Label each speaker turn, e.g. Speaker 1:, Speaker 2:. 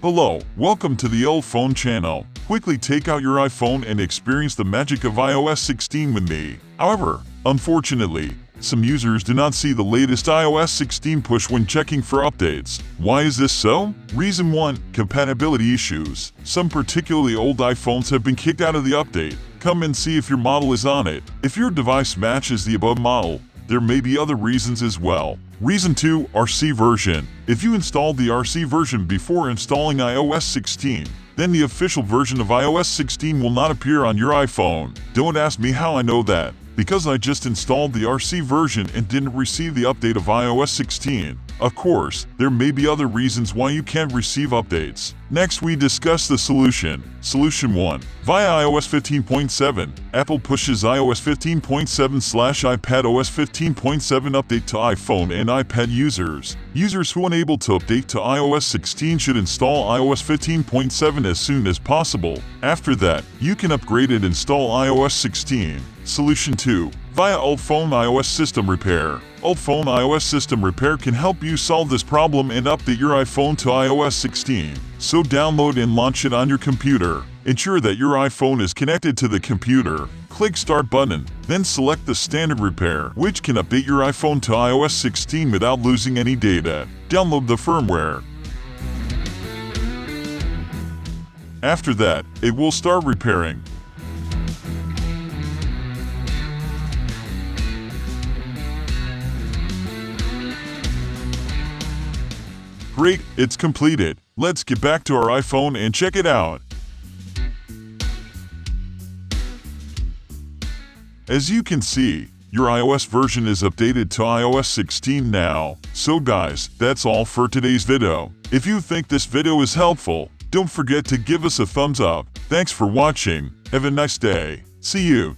Speaker 1: Hello, welcome to the UltFone channel. Quickly take out your iPhone and experience the magic of iOS 16 with me. However, unfortunately, some users do not see the latest iOS 16 push when checking for updates. Why is this so? Reason 1. Compatibility issues. Some particularly old iPhones have been kicked out of the update. Come and see if your model is on it. If your device matches the above model, there may be other reasons as well. Reason 2. RC version. If you installed the RC version before installing iOS 16, then the official version of iOS 16 will not appear on your iPhone. Don't ask me how I know that, because I just installed the RC version and didn't receive the update of iOS 16. Of course, there may be other reasons why you can't receive updates. Next, we discuss the solution. Solution 1. Via iOS 15.7, Apple pushes iOS 15.7/iPadOS 15.7 update to iPhone and iPad users. Users who unable to update to iOS 16 should install iOS 15.7 as soon as possible. After that, you can upgrade and install iOS 16. Solution 2. Via UltFone iOS System Repair. UltFone iOS System Repair can help you solve this problem and update your iPhone to iOS 16. So download and launch it on your computer. Ensure that your iPhone is connected to the computer. Click Start button, then select the standard repair, which can update your iPhone to iOS 16 without losing any data. Download the firmware. After that, it will start repairing. Great, it's completed. Let's get back to our iPhone and check it out. As you can see, your iOS version is updated to iOS 16 now. So guys, that's all for today's video. If you think this video is helpful, don't forget to give us a thumbs up. Thanks for watching. Have a nice day. See you.